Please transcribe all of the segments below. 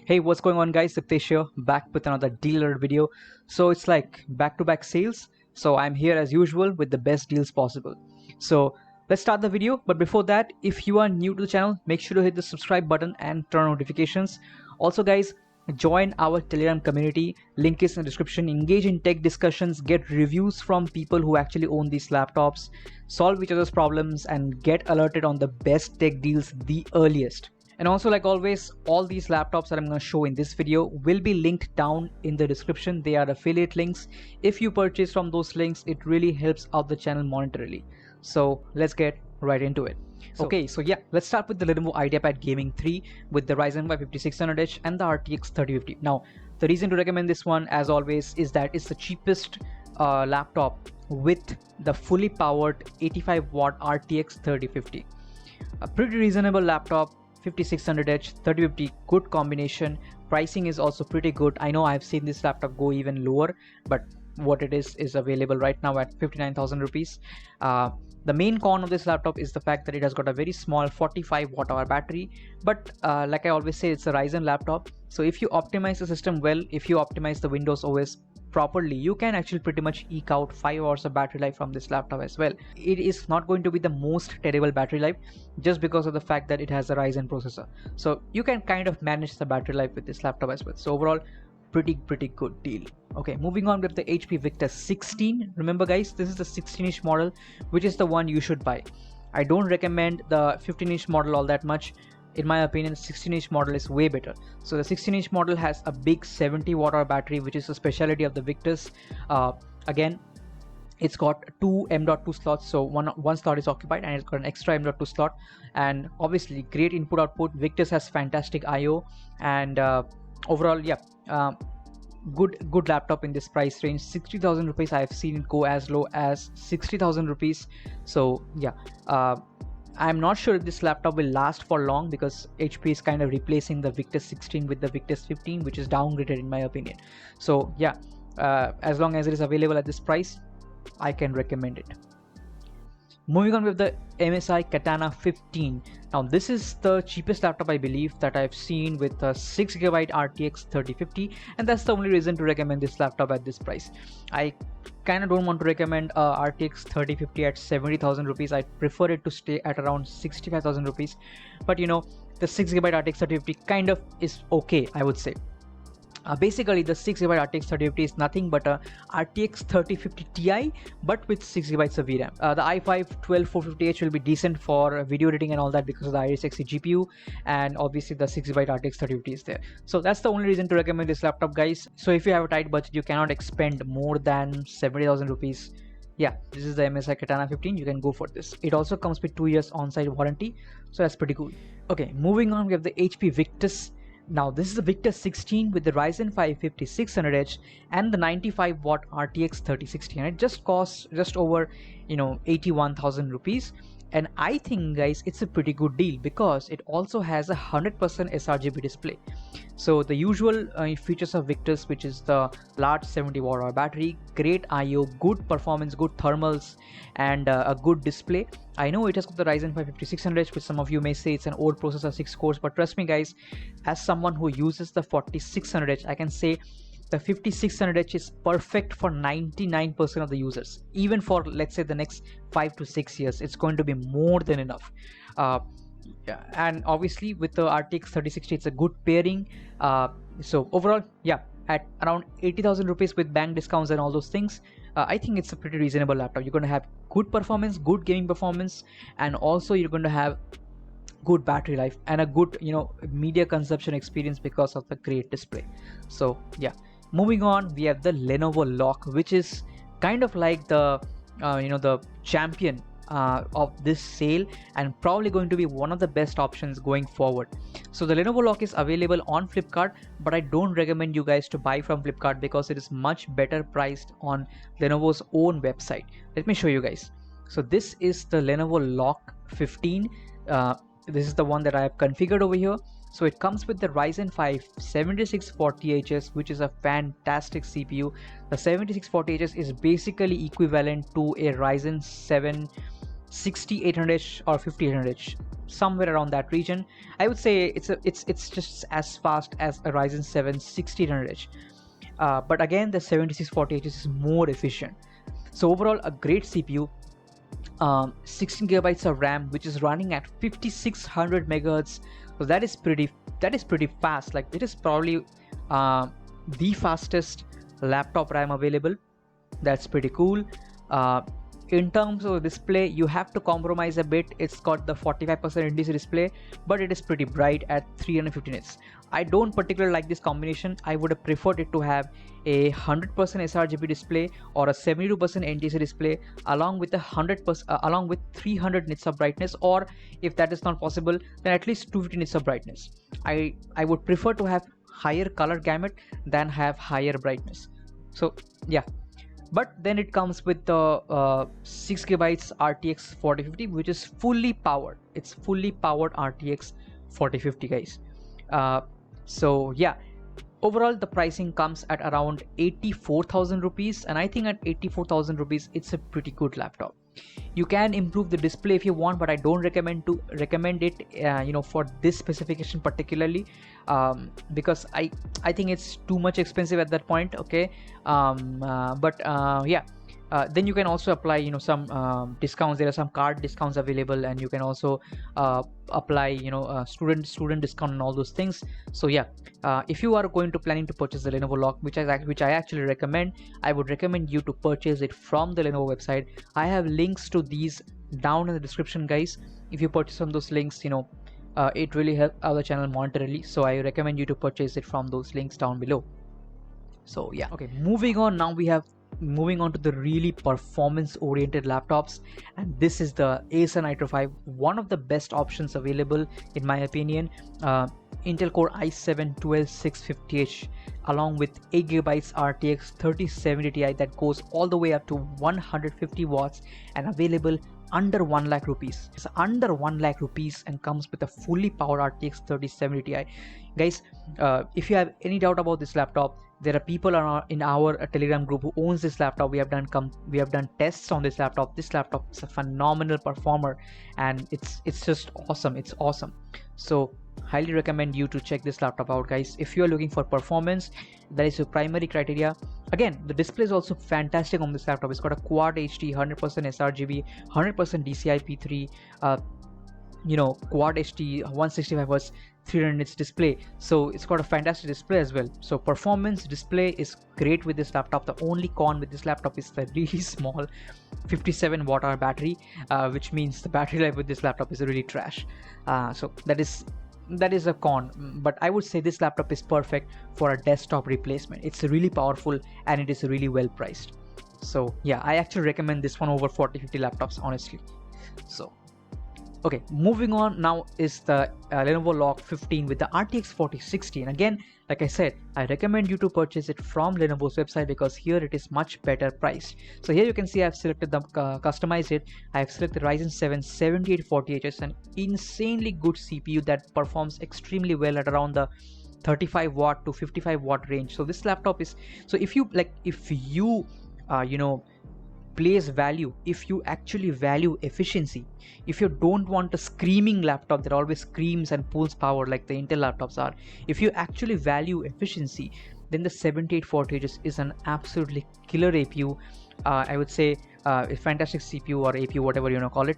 Hey, what's going on guys? Victus here, back with another dealer video. So it's like back-to-back sales. So I'm here as usual with the best deals possible. So let's start the video. But before that, if you are new to the channel, make sure to hit the subscribe button and turn on notifications. Also guys, join our Telegram community. Link is in the description. Engage in tech discussions, get reviews from people who actually own these laptops, solve each other's problems, and get alerted on the best tech deals the earliest. And also, like always, all these laptops that I'm going to show in this video will be linked down in the description. They are affiliate links. If you purchase from those links, it really helps out the channel monetarily. So let's get right into it. Okay, so yeah, let's start with the Lenovo Ideapad Gaming 3 with the Ryzen 5 5600H and the RTX 3050. Now, the reason to recommend this one, as always, is that it's the cheapest laptop with the fully powered 85 watt RTX 3050. A pretty reasonable laptop. 5600H, 3050, good combination. Pricing is also pretty good. I know I've seen this laptop go even lower, but what it is available right now at 59,000 rupees. The main con of this laptop is the fact that it has got a very small 45 watt hour battery, but like I always say, it's a Ryzen laptop. So if you optimize the system well, if you optimize the Windows OS properly, you can actually pretty much eke out 5 hours of battery life from this laptop as well. It is not going to be the most terrible battery life just because of the fact that it has a Ryzen processor. So you can kind of manage the battery life with this laptop as well. So overall, pretty good deal. Okay, moving on with the HP Victus 16. Remember guys, this is the 16-inch model, which is the one you should buy. I don't recommend the 15-inch model all that much. In my opinion, the 16-inch model is way better. So the 16-inch model has a big 70 watt hour battery, which is a specialty of the Victus. Again, it's got two M.2 slots, so one slot is occupied, and it's got an extra M.2 slot, and obviously great input output. Victus has fantastic I/O, and overall, yeah, good laptop in this price range. 60,000 rupees. I have seen it go as low as 60,000 rupees. So yeah, I'm not sure if this laptop will last for long because HP is kind of replacing the Victus 16 with the Victus 15, which is downgraded in my opinion. So yeah, as long as it is available at this price, I can recommend it. Moving on with the MSI KATANA 15. Now this is the cheapest laptop I believe that I've seen with a 6GB RTX 3050, and that's the only reason to recommend this laptop at this price. I kind of don't want to recommend RTX 3050 at 70,000 rupees. I prefer it to stay at around 65,000 rupees, but you know, the 6GB RTX 3050 kind of is okay, I would say. Basically, the 6GB RTX 3050 is nothing but a RTX 3050 Ti, but with 6GB of VRAM. The i5 12450H will be decent for video editing and all that because of the Iris Xe GPU, and obviously the 6GB RTX 3050 is there. So that's the only reason to recommend this laptop, guys. So if you have a tight budget, you cannot expend more than 70,000 rupees. Yeah, this is the MSI KATANA 15. You can go for this. It also comes with 2 years on-site warranty, so that's pretty cool. Okay, moving on, we have the HP Victus. Now this is the Victus 16 with the Ryzen 5 5600H and the 95 watt RTX 3060, and it just costs just over 81,000 rupees. And I think guys, it's a pretty good deal because it also has a 100% sRGB display. So the usual features of Victus, which is the large 70 watt hour battery, great I/O, good performance, good thermals, and a good display. I know it has got the Ryzen 5 5600H, which some of you may say it's an old processor, 6 cores, but trust me guys, as someone who uses the 4600H, I can say the 5600H is perfect for 99% of the users. Even for, let's say, the next 5 to 6 years, it's going to be more than enough. And obviously with the RTX 3060, it's a good pairing. So overall, yeah, at around 80,000 rupees with bank discounts and all those things, I think it's a pretty reasonable laptop. You're going to have good performance, good gaming performance, and also you're going to have good battery life and a good media consumption experience because of the great display. So yeah, moving on, we have the Lenovo LOQ, which is kind of like the the champion of this sale, and probably going to be one of the best options going forward. So the Lenovo LOQ is available on Flipkart, but I don't recommend you guys to buy from Flipkart because it is much better priced on Lenovo's own website. Let me show you guys. So this is the Lenovo LOQ 15. This is the one that I have configured over here. So it comes with the Ryzen 5 7640HS, which is a fantastic CPU. The 7640HS is basically equivalent to a Ryzen 7 6800H or 5800H, somewhere around that region. I would say it's just as fast as a Ryzen 7 6800H. But again, the 7640HS is more efficient. So overall, a great CPU. 16 gigabytes of RAM, which is running at 5600 megahertz. So that is pretty fast. Like, it is probably the fastest laptop RAM available. That's pretty cool. In terms of display, you have to compromise a bit. It's got the 45% NTSC display, but it is pretty bright at 350 nits. I don't particularly like this combination. I would have preferred it to have a 100% sRGB display or a 72% NTSC display along with 300 nits of brightness, or if that is not possible, then at least 250 nits of brightness. I would prefer to have higher color gamut than have higher brightness. So yeah. But then it comes with the 6 gigabytes RTX 4050, which is fully powered. It's fully powered RTX 4050, guys. So yeah, overall the pricing comes at around 84,000 rupees, and I think at 84,000 rupees it's a pretty good laptop. You can improve the display if you want, but I don't recommend it for this specification particularly, because I think it's too much expensive at that point. Okay. Yeah, then you can also apply some discounts. There are some card discounts available, and you can also apply student discount and all those things. So yeah, if you are planning to purchase the Lenovo Loq, which I actually recommend, I would recommend you to purchase it from the Lenovo website. I have links to these down in the description, guys. If you purchase on those links, it really helps our channel monetarily, so I recommend you to purchase it from those links down below. So yeah, okay, moving on. Now moving on to the really performance oriented laptops, and this is the Acer Nitro 5, one of the best options available in my opinion. Intel Core i7-12650H along with 8GB RTX 3070 Ti that goes all the way up to 150 watts and available under 1 lakh rupees. It's under 1 lakh rupees and comes with a fully powered RTX 3070 Ti. Guys, if you have any doubt about this laptop, there are people in our Telegram group who owns this laptop. We have done tests on this laptop. This laptop is a phenomenal performer, and it's just awesome. It's awesome. So highly recommend you to check this laptop out, guys. If you are looking for performance, that is your primary criteria. Again, the display is also fantastic on this laptop. It's got a Quad HD, 100% sRGB, 100% DCI-P3, Quad HD, 165Hz, 300 nits display. So it's got a fantastic display as well. So performance, display is great with this laptop. The only con with this laptop is the really small 57 watt hour battery, which means the battery life with this laptop is really trash. So that is a con, but I would say this laptop is perfect for a desktop replacement. It's really powerful and it is really well priced. So yeah, I actually recommend this one over 40-50 laptops, honestly. So okay, moving on now is the Lenovo Loq 15 with the RTX 4060, and again, like I said, I recommend you to purchase it from Lenovo's website because here it is much better priced. So here you can see I've selected the customized it. I have selected Ryzen 7 7840HS, an insanely good CPU that performs extremely well at around the 35 watt to 55 watt range. So this laptop is, so if you place value, if you actually value efficiency, if you don't want a screaming laptop that always screams and pulls power like the Intel laptops are, if you actually value efficiency, then the 7840HS is an absolutely killer APU. I would say a fantastic CPU or APU, whatever you want to call it.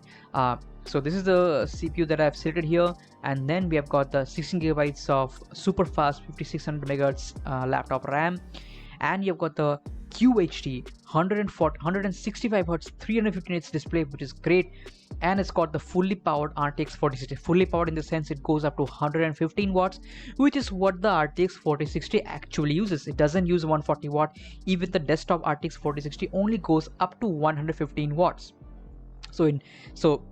So this is the CPU that I've selected here, and then we have got the 16 gigabytes of super fast 5600 megahertz laptop RAM, and you've got the QHD 165 Hz 350 nits display, which is great, and it's got the fully powered RTX 4060. Fully powered in the sense it goes up to 115 watts, which is what the RTX 4060 actually uses. It doesn't use 140 watt. Even the desktop RTX 4060 only goes up to 115 watts. So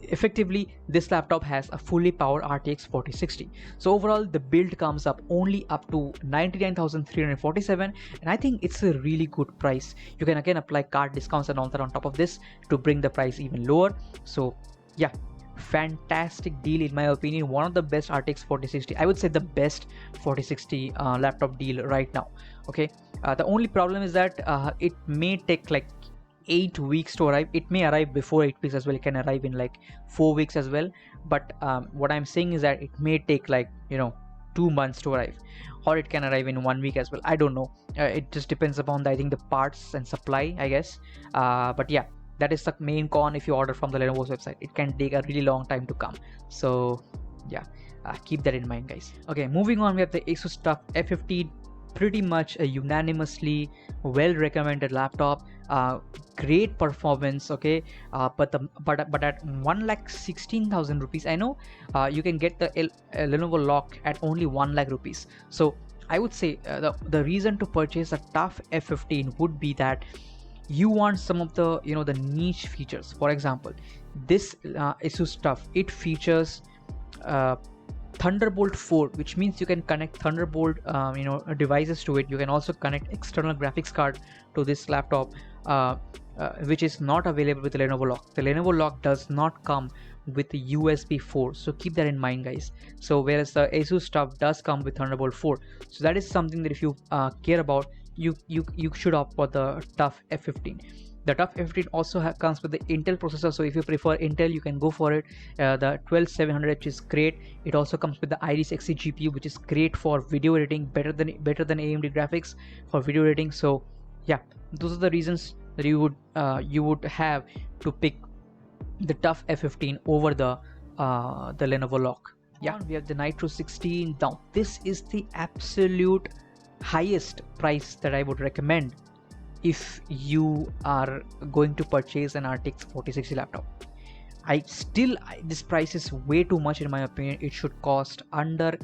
effectively this laptop has a fully powered RTX 4060. So overall the build comes up only up to 99,347, and I think it's a really good price. You can again apply card discounts and all that on top of this to bring the price even lower. So yeah, fantastic deal in my opinion. One of the best RTX 4060, I would say the best 4060 laptop deal right now. Okay, the only problem is that it may take like 8 weeks to arrive. It may arrive before 8 weeks as well. It can arrive in like 4 weeks as well, but what I'm saying is that it may take like 2 months to arrive, or it can arrive in 1 week as well. I don't know. It just depends upon I think the parts and supply, I guess. But yeah, that is the main con. If you order from the Lenovo's website, it can take a really long time to come. So yeah, keep that in mind, guys. Okay, moving on, we have the Asus TUF F15. Pretty much a unanimously well recommended laptop. Great performance, okay, but at 1,16,000 rupees, I know you can get the Lenovo Lock at only 1 lakh rupees. So I would say the reason to purchase a TUF F15 would be that you want some of the the niche features. For example, this Asus TUF, it features Thunderbolt 4, which means you can connect Thunderbolt devices to it. You can also connect external graphics card to this laptop, which is not available with the Lenovo Lock. The Lenovo Lock does not come with the USB 4, so keep that in mind, guys. So whereas the Asus TUF does come with Thunderbolt 4, so that is something that if you care about, you should opt for the TUF F15. The TUF F15 also comes with the Intel processor, so if you prefer Intel, you can go for it. The 12700H is great. It also comes with the Iris Xe GPU, which is great for video editing, better than AMD graphics for video editing. So yeah, those are the reasons that you would have to pick the TUF F15 over the Lenovo Lock. Yeah, we have the Nitro 16. Now this is the absolute highest price that I would recommend if you are going to purchase an RTX 4060 laptop. This price is way too much in my opinion. It should cost under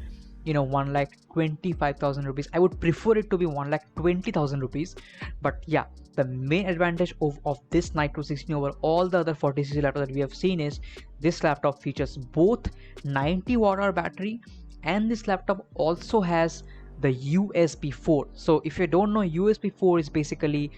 1,25,000 rupees. I would prefer it to be 1,20,000 rupees. But yeah, the main advantage of this Nitro 16 over all the other 4060 laptops that we have seen is this laptop features both 90 watt-hour battery, and this laptop also has the USB 4. So if you don't know, USB 4 is basically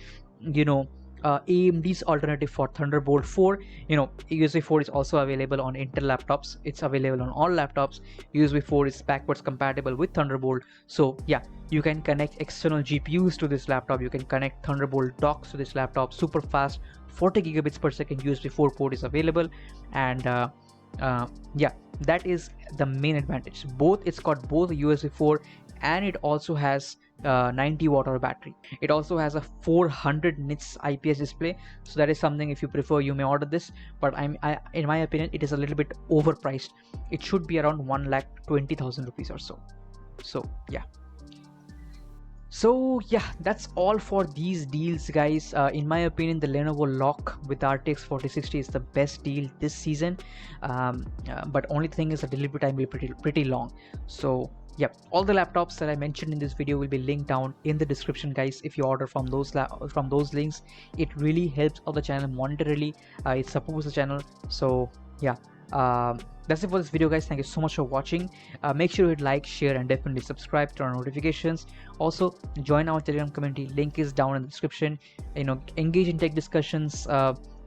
AMD's alternative for Thunderbolt 4. USB 4 is also available on Intel laptops. It's available on all laptops. USB 4 is backwards compatible with Thunderbolt. So yeah, you can connect external GPUs to this laptop. You can connect Thunderbolt docks to this laptop. Super fast 40 gigabits per second USB 4 port is available, and yeah, that is the main advantage. It's got both USB 4, and it also has 90 watt-hour battery. It also has a 400 nits IPS display, so that is something, if you prefer, you may order this. But in my opinion, it is a little bit overpriced. It should be around 1,20,000 rupees or so. So yeah, that's all for these deals, guys. In my opinion, the Lenovo Lock with RTX 4060 is the best deal this season. But only thing is the delivery time will be pretty long. So yeah, all the laptops that I mentioned in this video will be linked down in the description, guys. If you order from those links, it really helps out the channel monetarily. It supports the channel. So yeah, that's it for this video, guys. Thank you so much for watching. Make sure you hit like, share, and definitely subscribe, turn on notifications. Also join our Telegram community, link is down in the description. Engage in tech discussions,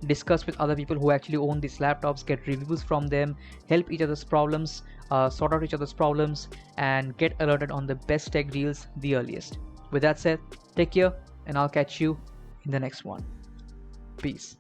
discuss with other people who actually own these laptops, get reviews from them, help each other's problems, sort out each other's problems, and get alerted on the best tech deals the earliest. With that said, take care, and I'll catch you in the next one. Peace.